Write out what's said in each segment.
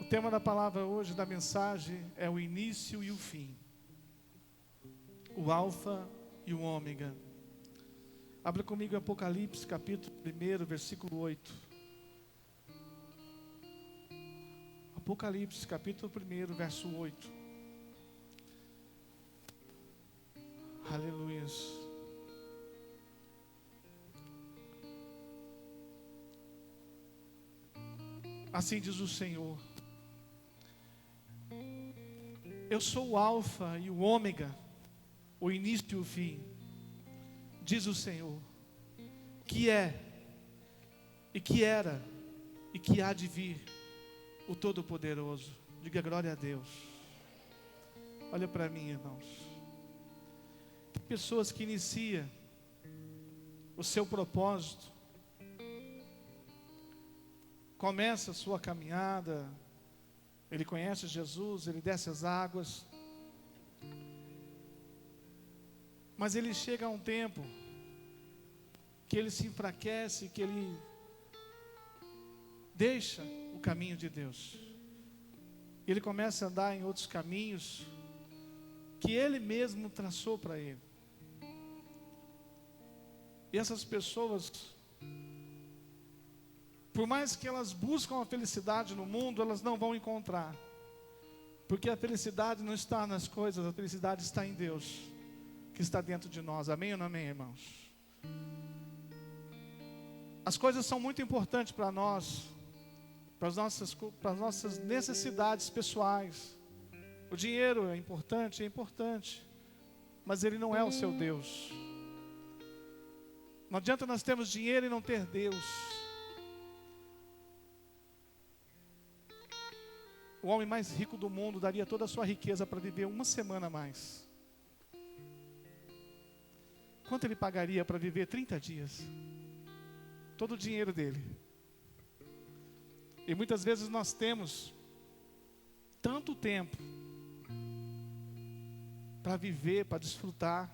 tema da palavra hoje, da mensagem, é o início e o fim. O alfa e o ômega. Abra comigo em Apocalipse, capítulo 1, versículo 8. Apocalipse, capítulo 1, verso 8. Aleluia. Assim diz o Senhor: eu sou o alfa e o ômega, o início e o fim, diz o Senhor, que é, e que era, e que há de vir, o Todo-Poderoso. Diga glória a Deus. Olha para mim, irmãos. Tem pessoas que iniciam o seu propósito, começa a sua caminhada, ele conhece Jesus, ele desce as águas, mas ele chega a um tempo que ele se enfraquece, que ele deixa o caminho de Deus. Ele começa a andar em outros caminhos que ele mesmo traçou para ele. E essas pessoas, por mais que elas buscam a felicidade no mundo, elas não vão encontrar. Porque a felicidade não está nas coisas, a felicidade está em Deus, que está dentro de nós. Amém ou não amém, irmãos? As coisas são muito importantes para nós, para as nossas necessidades pessoais. O dinheiro é importante, mas ele não é o seu Deus. Não adianta nós termos dinheiro e não ter Deus. O homem mais rico do mundo daria toda a sua riqueza para viver uma semana a mais. Quanto ele pagaria para viver 30 dias? Todo o dinheiro dele. E muitas vezes nós temos tanto tempo para viver, para desfrutar,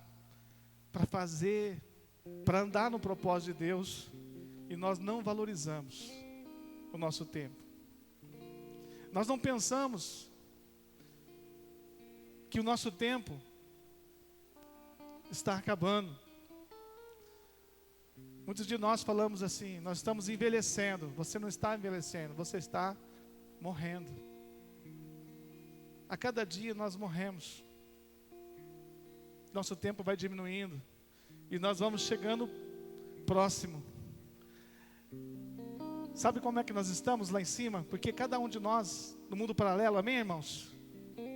para fazer, para andar no propósito de Deus, e nós não valorizamos o nosso tempo. Nós não pensamos que o nosso tempo está acabando. Muitos de nós falamos assim: nós estamos envelhecendo. Você não está envelhecendo, você está morrendo. A cada dia nós morremos. Nosso tempo vai diminuindo e nós vamos chegando próximo. Sabe como é que nós estamos lá em cima? Porque cada um de nós, no mundo paralelo, amém, irmãos?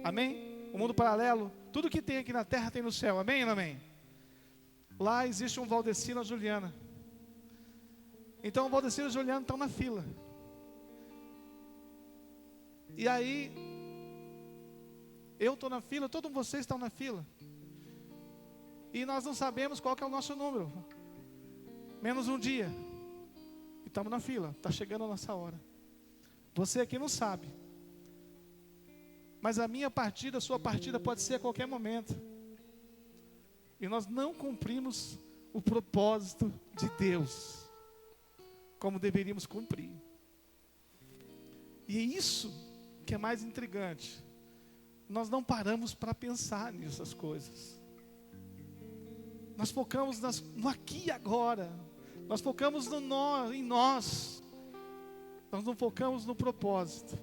Amém? O mundo paralelo, tudo que tem aqui na terra tem no céu, amém ou não amém? Lá existe um Valdecino e a Juliana. Então o Valdecino e a Juliana estão na fila. E aí, eu estou na fila, todos vocês estão na fila. E nós não sabemos qual que é o nosso número. Menos um dia. E estamos na fila, está chegando a nossa hora. Você aqui não sabe. Mas a minha partida, a sua partida pode ser a qualquer momento. E nós não cumprimos o propósito de Deus como deveríamos cumprir. E é isso que é mais intrigante. Nós não paramos para pensar nessas coisas. Nós focamos no aqui e agora. Nós focamos em nós. Nós não focamos no propósito.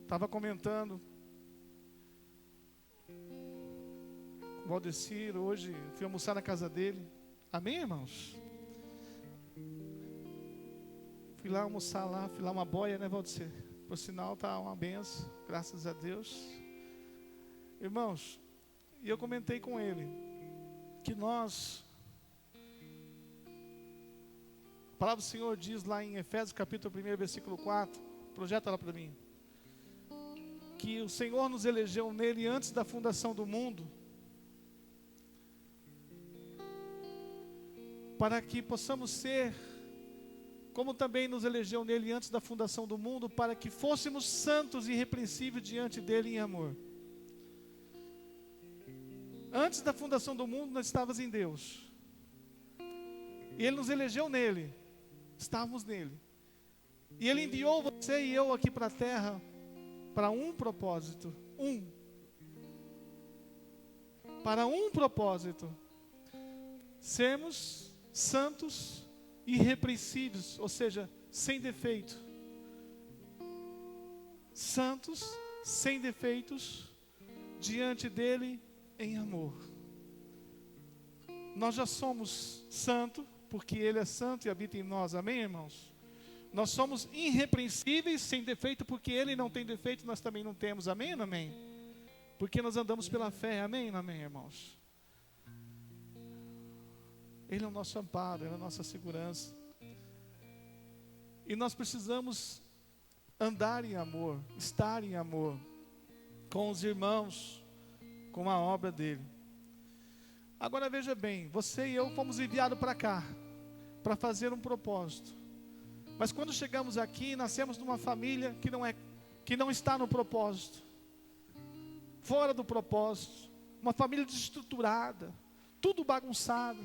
Estava comentando com o Valdecir hoje, fui almoçar na casa dele. Amém, irmãos? Fui lá almoçar lá, fui lá uma boia, né, Valdecir? Por sinal, está uma benção, graças a Deus. Irmãos, e eu comentei com ele que nós, a palavra do Senhor diz lá em Efésios capítulo 1, versículo 4, projeta lá para mim, que o Senhor nos elegeu nele antes da fundação do mundo, para que possamos ser, como também nos elegeu nele antes da fundação do mundo, para que fôssemos santos e irrepreensíveis diante dele em amor. Antes da fundação do mundo, nós estávamos em Deus. E Ele nos elegeu nele. Estávamos nele. E Ele enviou você e eu aqui para a terra para um propósito. Para um propósito. Sermos santos e irrepreensíveis, ou seja, sem defeito. Santos, sem defeitos, diante dele em amor. Nós já somos santos, porque ele é santo e habita em nós, amém, irmãos? Nós somos irrepreensíveis, sem defeito, porque ele não tem defeito, nós também não temos, amém ou não amém? Porque nós andamos pela fé, amém ou não amém, irmãos? Ele é o nosso amparo, ele é a nossa segurança. E nós precisamos andar em amor, estar em amor com os irmãos, com a obra dele. Agora veja bem, você e eu fomos enviados para cá, para fazer um propósito. Mas quando chegamos aqui, nascemos numa família que não está no propósito, fora do propósito, uma família desestruturada, tudo bagunçado.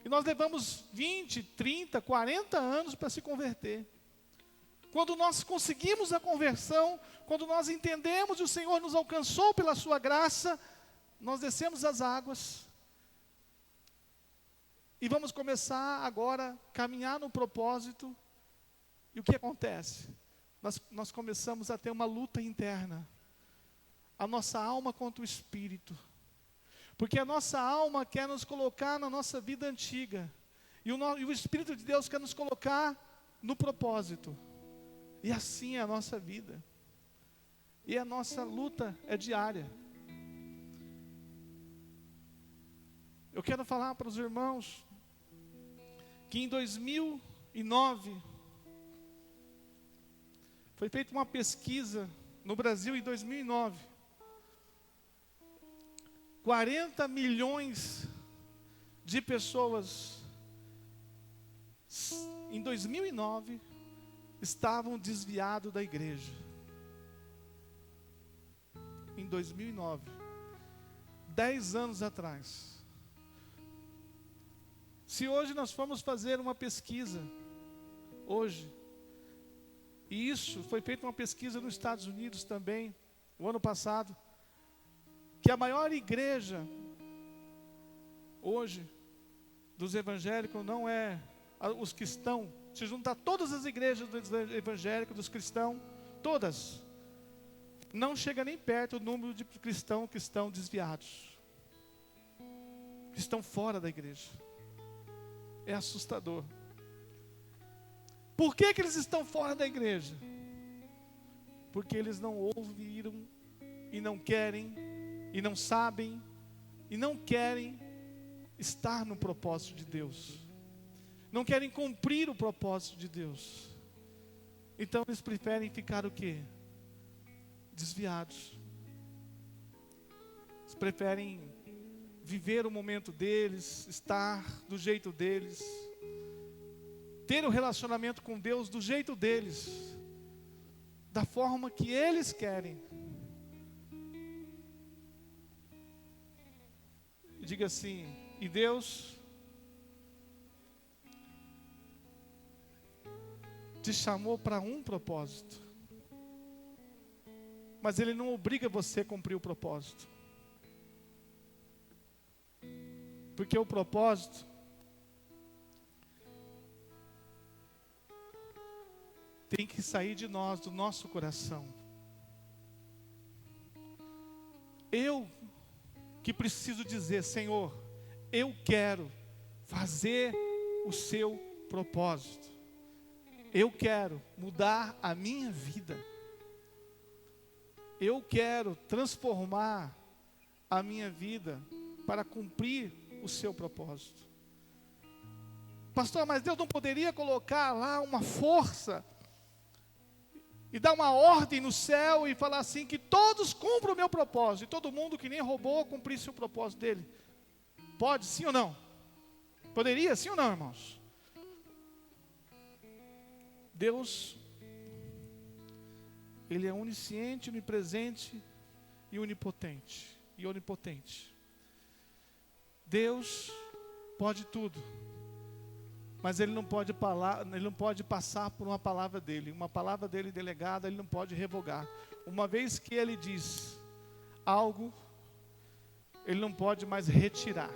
E nós levamos 20, 30, 40 anos para se converter. Quando nós conseguimos a conversão, quando nós entendemos e o Senhor nos alcançou pela sua graça, nós descemos as águas e vamos começar agora a caminhar no propósito. E o que acontece? Nós começamos a ter uma luta interna, a nossa alma contra o espírito, porque a nossa alma quer nos colocar na nossa vida antiga, e o Espírito de Deus quer nos colocar no propósito. E assim é a nossa vida. E a nossa luta é diária. Eu quero falar para os irmãos que em 2009 foi feita uma pesquisa no Brasil em 2009. 40 milhões de pessoas em 2009 estavam desviados da igreja. Em 2009, 10 anos atrás. Se hoje nós formos fazer uma pesquisa, hoje, e isso foi feita uma pesquisa nos Estados Unidos também, o ano passado, que a maior igreja hoje dos evangélicos não é os cristãos. Se juntar todas as igrejas dos evangélicos, dos cristãos, todas, não chega nem perto do número de cristãos que estão desviados, que estão fora da igreja. É assustador. Por que eles estão fora da igreja? Porque eles não ouviram e não querem e não sabem e não querem estar no propósito de Deus. Não querem cumprir o propósito de Deus. Então eles preferem ficar o quê? Desviados. Eles preferem viver o momento deles, estar do jeito deles, ter o relacionamento com Deus do jeito deles, da forma que eles querem. E diga assim: e Deus te chamou para um propósito, mas Ele não obriga você a cumprir o propósito, porque o propósito tem que sair de nós, do nosso coração. Eu que preciso dizer: Senhor, eu quero fazer o seu propósito. Eu quero mudar a minha vida. Eu quero transformar a minha vida para cumprir o seu propósito. Pastor, mas Deus não poderia colocar lá uma força e dar uma ordem no céu e falar assim, que todos cumpram o meu propósito, e todo mundo que nem roubou cumprisse o propósito dele? Pode, sim ou não? Poderia, sim ou não, irmãos? Deus, Ele é onisciente, onipresente e onipotente. Deus pode tudo, Mas ele não pode passar por uma palavra dele. Uma palavra dele delegada, ele não pode revogar. Uma vez que ele diz algo, ele não pode mais retirar.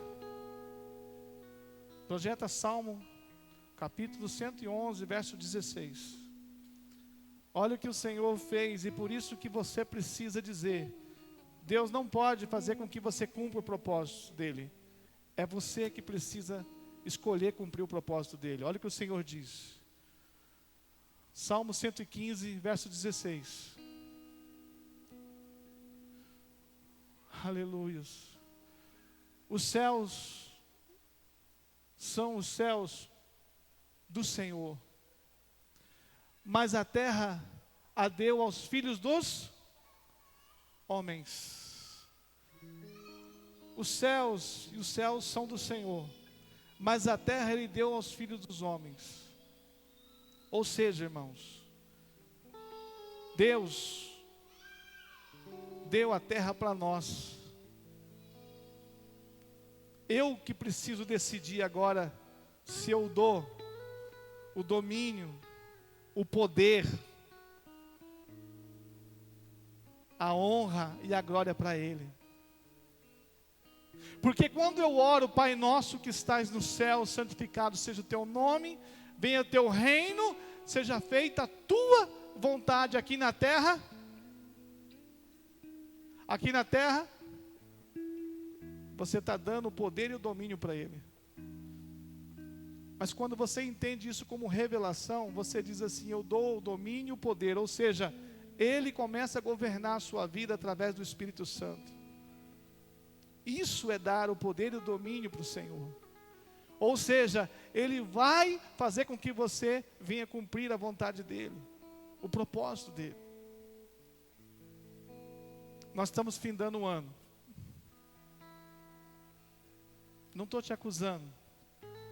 Projeta Salmo, capítulo 111, verso 16. Olha o que o Senhor fez, e por isso que você precisa dizer: Deus não pode fazer com que você cumpra o propósito dele. É você que precisa escolher cumprir o propósito dele. Olha o que o Senhor diz. Salmo 115, verso 16. Aleluias. Os céus são os céus do Senhor, mas a terra a deu aos filhos dos homens. Os céus são do Senhor, mas a terra ele deu aos filhos dos homens. Ou seja, irmãos, Deus deu a terra para nós. Eu que preciso decidir agora se eu dou o domínio, o poder, a honra e a glória para Ele. Porque quando eu oro, Pai nosso que estás no céu, santificado seja o teu nome, venha o teu reino, seja feita a tua vontade aqui na terra. Aqui na terra, você está dando o poder e o domínio para Ele. Mas quando você entende isso como revelação, você diz assim: eu dou o domínio e o poder. Ou seja, Ele começa a governar a sua vida através do Espírito Santo. Isso é dar o poder e o domínio para o Senhor. Ou seja, Ele vai fazer com que você venha cumprir a vontade dEle, o propósito dEle. Nós estamos findando o ano. Não estou te acusando,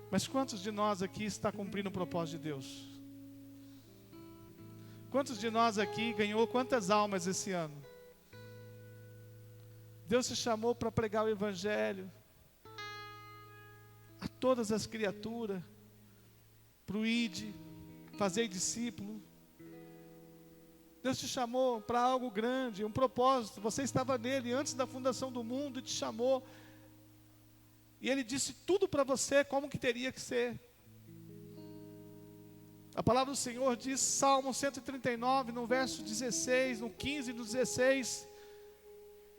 mas quantos de nós aqui está cumprindo o propósito de Deus? Quantos de nós aqui ganhou quantas almas esse ano? Deus te chamou para pregar o Evangelho a todas as criaturas, para o ID, fazer discípulo. Deus te chamou para algo grande, um propósito. Você estava nele antes da fundação do mundo e te chamou. E Ele disse tudo para você como que teria que ser. A palavra do Senhor diz, Salmo 139, no verso 16, no 15 e no 16,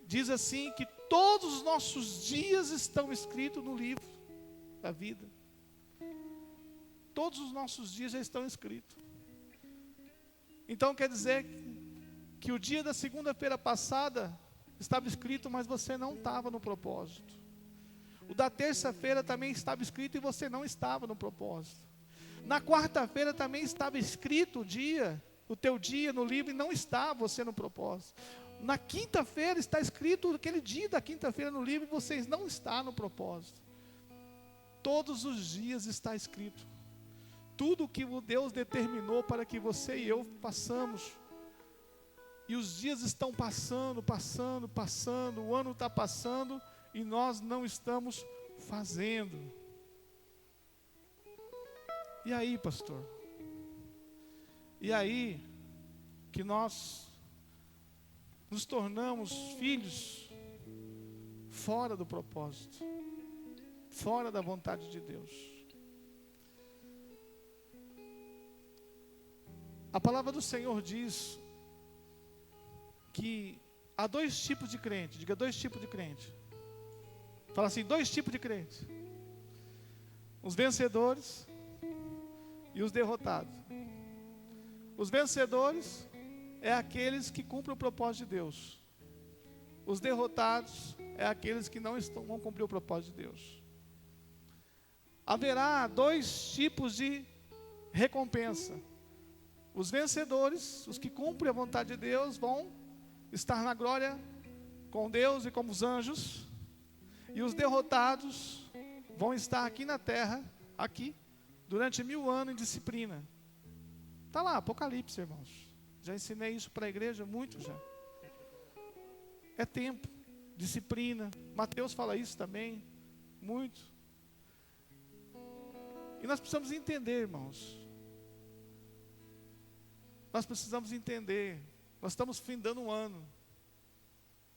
diz assim, que todos os nossos dias estão escritos no livro da vida. Todos os nossos dias já estão escritos. Então quer dizer que o dia da segunda-feira passada estava escrito, mas você não estava no propósito. O da terça-feira também estava escrito e você não estava no propósito. Na quarta-feira também estava escrito o teu dia no livro e não estava você no propósito. Na quinta-feira está escrito aquele dia da quinta-feira no livro e vocês não estão no propósito. Todos os dias está escrito. Tudo o que Deus determinou para que você e eu façamos. E os dias estão passando, o ano está passando e nós não estamos fazendo. E aí, pastor? E aí que nós nos tornamos filhos fora do propósito, fora da vontade de Deus. A palavra do Senhor diz que há dois tipos de crente. Diga, dois tipos de crente. Fala assim, dois tipos de crente: os vencedores e os derrotados. Os vencedores é aqueles que cumprem o propósito de Deus. Os derrotados é aqueles que não vão cumprir o propósito de Deus. Haverá dois tipos de recompensa. Os vencedores, os que cumprem a vontade de Deus, vão estar na glória com Deus e com os anjos. E os derrotados vão estar aqui na terra, aqui, durante 1000 anos em disciplina. Está lá, Apocalipse, irmãos. Já ensinei isso para a igreja, muito já. É tempo, disciplina. Mateus fala isso também, muito. E nós precisamos entender, irmãos. Nós precisamos entender. Nós estamos findando um ano.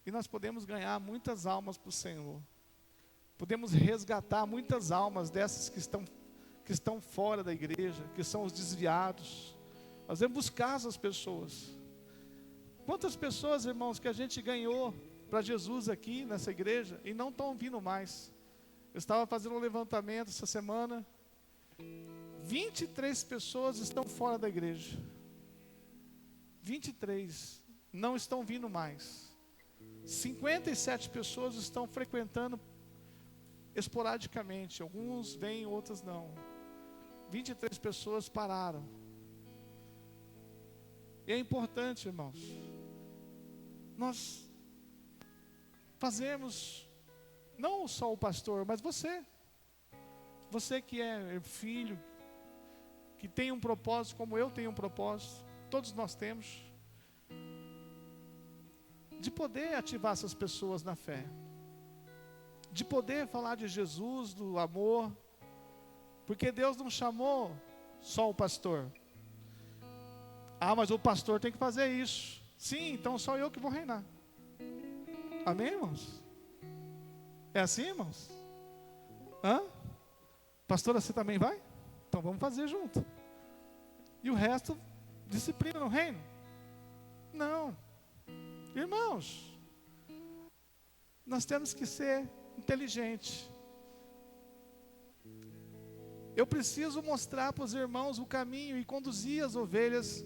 E nós podemos ganhar muitas almas para o Senhor. Podemos resgatar muitas almas dessas que estão fora da igreja, que são os desviados. Nós devemos buscar essas pessoas. Quantas pessoas, irmãos, que a gente ganhou para Jesus aqui nessa igreja e não estão vindo mais. Eu estava fazendo um levantamento essa semana. 23 pessoas estão fora da igreja. 23 não estão vindo mais. 57 pessoas estão frequentando esporadicamente. Alguns vêm, outras não. 23 pessoas pararam. E é importante, irmãos, nós fazemos, não só o pastor, mas você que é filho, que tem um propósito, como eu tenho um propósito, todos nós temos, de poder ativar essas pessoas na fé, de poder falar de Jesus, do amor, porque Deus não chamou só o pastor. Ah, mas o pastor tem que fazer isso. Sim, então só eu que vou reinar. Amém, irmãos? É assim, irmãos? Hã? Pastora, você também vai? Então vamos fazer junto. E o resto, disciplina no reino? Não. Irmãos, nós temos que ser inteligentes. Eu preciso mostrar para os irmãos o caminho e conduzir as ovelhas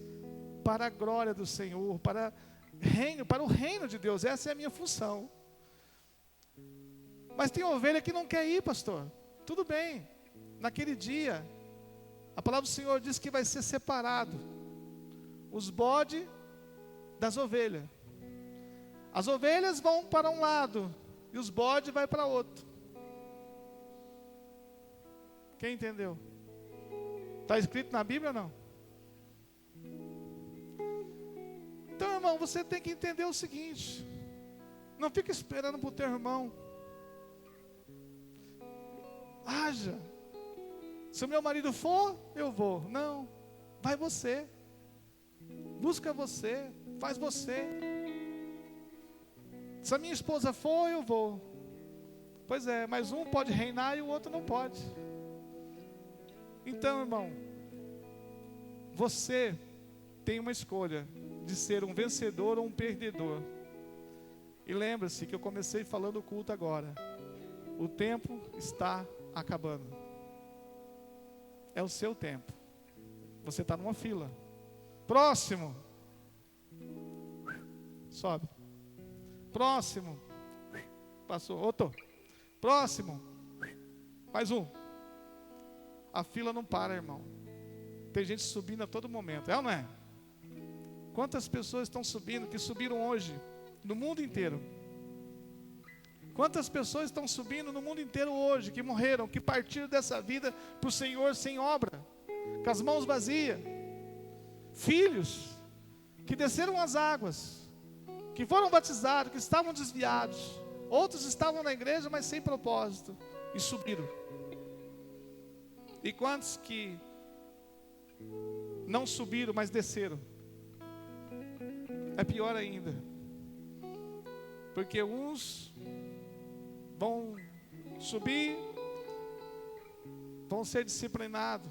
para a glória do Senhor, para o reino de Deus. Essa é a minha função. Mas tem ovelha que não quer ir, pastor. Tudo bem. Naquele dia, a palavra do Senhor diz que vai ser separado os bodes das ovelhas. As ovelhas vão para um lado e os bodes vão para outro. Quem entendeu? Está escrito na Bíblia ou não? Então, irmão, você tem que entender o seguinte: não fica esperando para o teu irmão. Haja. Se o meu marido for, eu vou. Não, vai você. Busca você, faz você. Se a minha esposa for, eu vou. Pois é, mas um pode reinar e o outro não pode. Então, irmão, você tem uma escolha de ser um vencedor ou um perdedor. E lembre-se que eu comecei falando o culto agora. O tempo está acabando. É o seu tempo. Você está numa fila. Próximo. Sobe. Próximo. Passou. Outro. Próximo. Mais um. A fila não para, irmão. Tem gente subindo a todo momento. É ou não é? Quantas pessoas estão subindo, que subiram hoje, no mundo inteiro? Quantas pessoas estão subindo no mundo inteiro hoje, que morreram, que partiram dessa vida para o Senhor sem obra, com as mãos vazias? Filhos que desceram as águas, que foram batizados, que estavam desviados. Outros estavam na igreja, mas sem propósito, e subiram. E quantos que não subiram, mas desceram? É pior ainda, porque uns vão subir, vão ser disciplinados,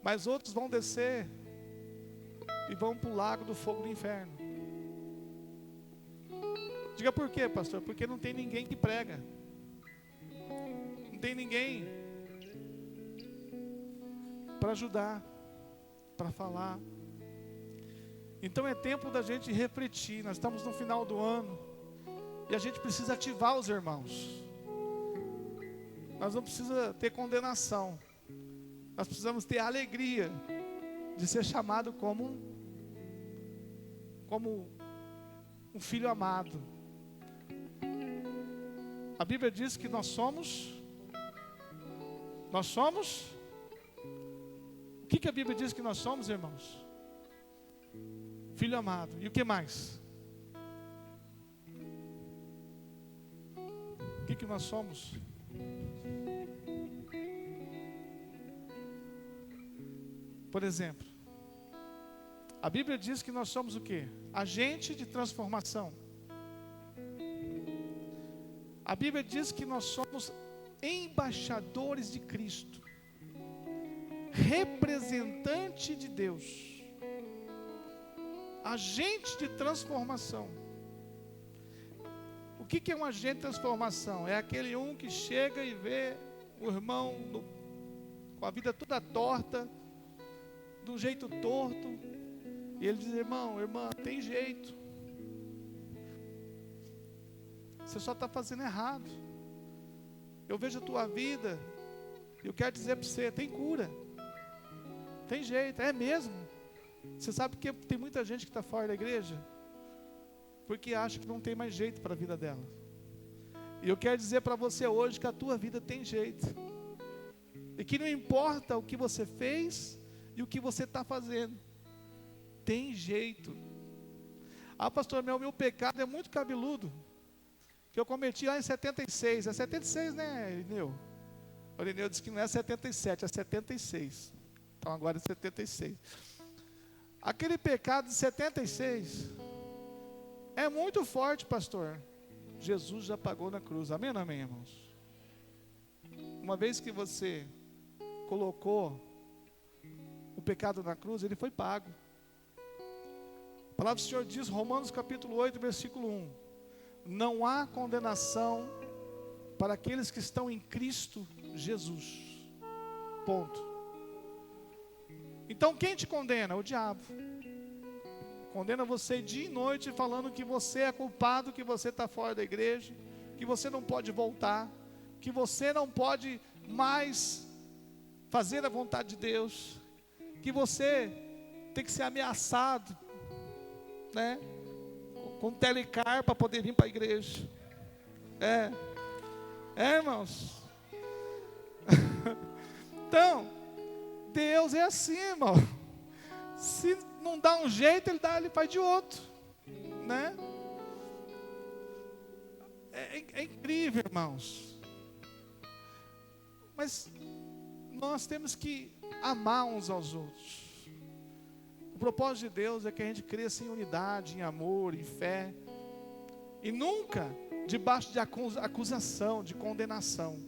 mas outros vão descer e vão para o lago do fogo do inferno. Diga por quê, pastor? Porque não tem ninguém que prega, não tem ninguém para ajudar, para falar. Então é tempo da gente refletir. Nós estamos no final do ano e a gente precisa ativar os irmãos. Nós não precisamos ter condenação. Nós precisamos ter a alegria de ser chamado como um filho amado. A Bíblia diz que nós somos. O que a Bíblia diz que nós somos, irmãos? Filho amado. E o que mais? O que nós somos? Por exemplo, a Bíblia diz que nós somos o quê? Agente de transformação. A Bíblia diz que nós somos embaixadores de Cristo, representante de Deus, agente de transformação. O que é um agente de transformação? É aquele que chega e vê o irmão com a vida toda torta, de um jeito torto, e ele diz: irmão, irmã, tem jeito, você só está fazendo errado. Eu vejo a tua vida, eu quero dizer para você, tem cura, tem jeito, é mesmo. Você sabe que tem muita gente que está fora da igreja porque acha que não tem mais jeito para a vida dela. E eu quero dizer para você hoje que a tua vida tem jeito, e que não importa o que você fez e o que você está fazendo, tem jeito. Ah, pastor, meu pecado é muito cabeludo, que eu cometi lá em 76. É 76, né, Irineu? O Irineu disse que não é 77, é 76. Então agora é 76. Aquele pecado de 76 é muito forte, pastor. Jesus já pagou na cruz. Amém, amém, irmãos? Uma vez que você colocou o pecado na cruz, ele foi pago. A palavra do Senhor diz, Romanos capítulo 8, versículo 1: não há condenação para aqueles que estão em Cristo Jesus. Ponto. Então quem te condena? O diabo. Condena você dia e noite, falando que você é culpado, que você está fora da igreja, que você não pode voltar, que você não pode mais fazer a vontade de Deus, que você tem que ser ameaçado, né, com telecar para poder vir para a igreja. Irmãos. Então, Deus é assim, irmão. Se não dá um jeito, ele faz de outro, né? É incrível, irmãos. Mas nós temos que amar uns aos outros. O propósito de Deus é que a gente cresça em unidade, em amor, em fé, e nunca debaixo de acusação, de condenação.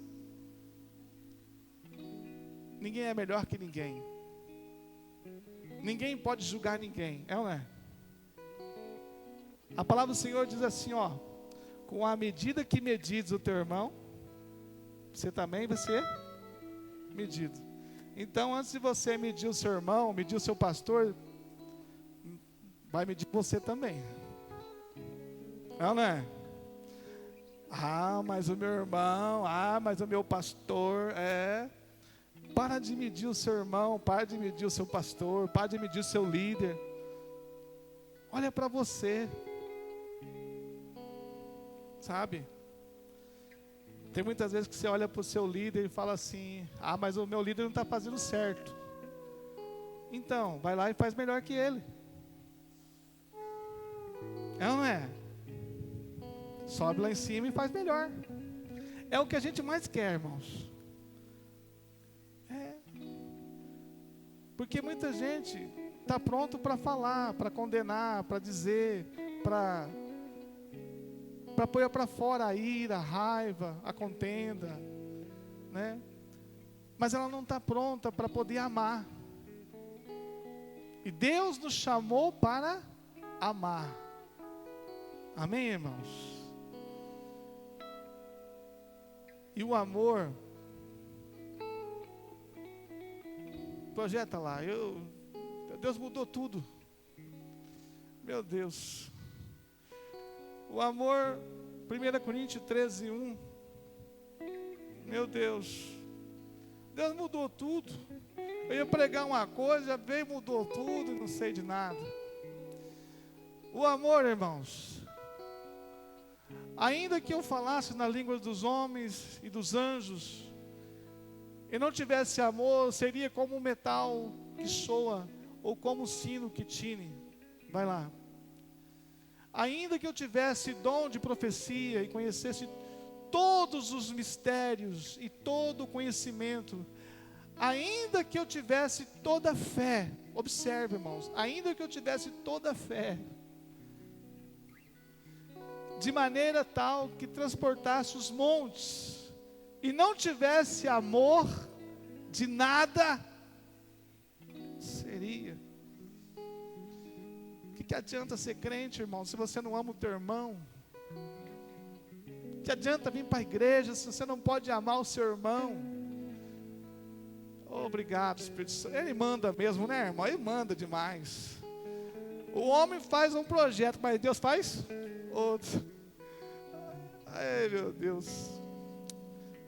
Ninguém é melhor que ninguém. Ninguém pode julgar ninguém, é ou não é? A palavra do Senhor diz assim, ó: com a medida que medides o teu irmão, você também vai ser medido. Então, antes de você medir o seu irmão, medir o seu pastor, vai medir você também, é ou não é? Ah, mas o meu irmão, mas o meu pastor, para de medir o seu irmão, para de medir o seu pastor, para de medir o seu líder. Olha para você, sabe? Tem muitas vezes que você olha para o seu líder e fala assim: mas o meu líder não está fazendo certo. Então, vai lá e faz melhor que ele. É ou não é? Sobe lá em cima e faz melhor. É o que a gente mais quer, irmãos. Porque muita gente está pronto para falar, para condenar, para dizer, para pôr para fora a ira, a raiva, a contenda, né? Mas ela não está pronta para poder amar. E Deus nos chamou para amar. Amém, irmãos? E o amor, projeta lá, Deus mudou tudo. Meu Deus. O amor, 1 Coríntios 13, 1. Meu Deus. Deus mudou tudo. Eu ia pregar uma coisa, veio, mudou tudo, não sei de nada. O amor, irmãos. Ainda que eu falasse na língua dos homens e dos anjos, e não tivesse amor, seria como um metal que soa, ou como um sino que tine. Vai lá. Ainda que eu tivesse dom de profecia e conhecesse todos os mistérios e todo o conhecimento, ainda que eu tivesse toda a fé, observe, irmãos, ainda que eu tivesse toda a fé, de maneira tal que transportasse os montes, e não tivesse amor, de nada seria. O que adianta ser crente, irmão, se você não ama o teu irmão? O que adianta vir para a igreja se você não pode amar o seu irmão? Obrigado, Espírito Santo. Ele manda mesmo, né, irmão? Ele manda demais. O homem faz um projeto, mas Deus faz outro. Ai, meu Deus.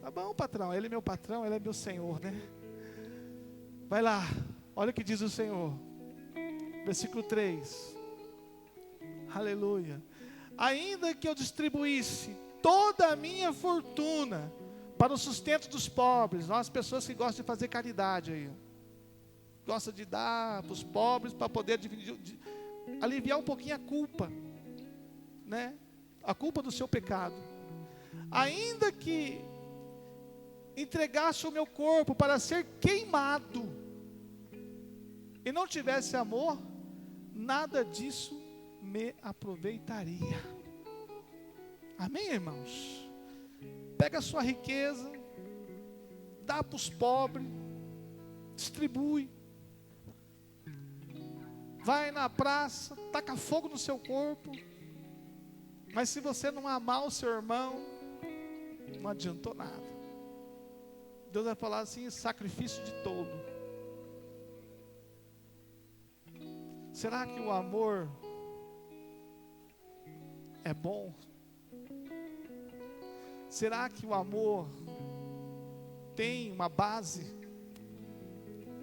Tá bom, patrão, ele é meu patrão, ele é meu Senhor, né? Vai lá, olha o que diz o Senhor. Versículo 3. Aleluia. Ainda que eu distribuísse toda a minha fortuna para o sustento dos pobres, nós pessoas que gostam de fazer caridade aí, gosta de dar para os pobres para poder aliviar um pouquinho a culpa, né? A culpa do seu pecado. Ainda que entregasse o meu corpo para ser queimado e não tivesse amor, nada disso me aproveitaria. Amém, irmãos? Pega a sua riqueza, dá para os pobres, distribui. Vai na praça, taca fogo no seu corpo. Mas se você não amar o seu irmão, não adiantou nada. Deus vai falar assim, sacrifício de todo. Será que o amor é bom? Será que o amor tem uma base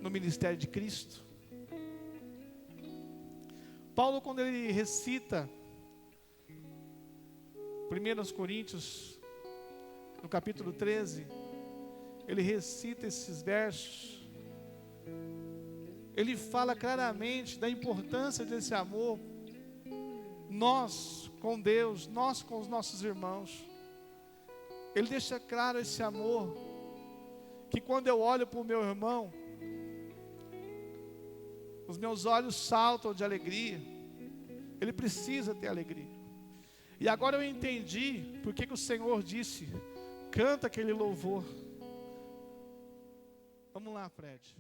no ministério de Cristo? Paulo, quando ele recita 1 Coríntios, no capítulo 13, ele recita esses versos, ele fala claramente da importância desse amor, nós com Deus, nós com os nossos irmãos. Ele deixa claro esse amor, que quando eu olho para o meu irmão, os meus olhos saltam de alegria. Ele precisa ter alegria. E agora eu entendi porque que o Senhor disse, canta aquele louvor. Vamos lá, Fred.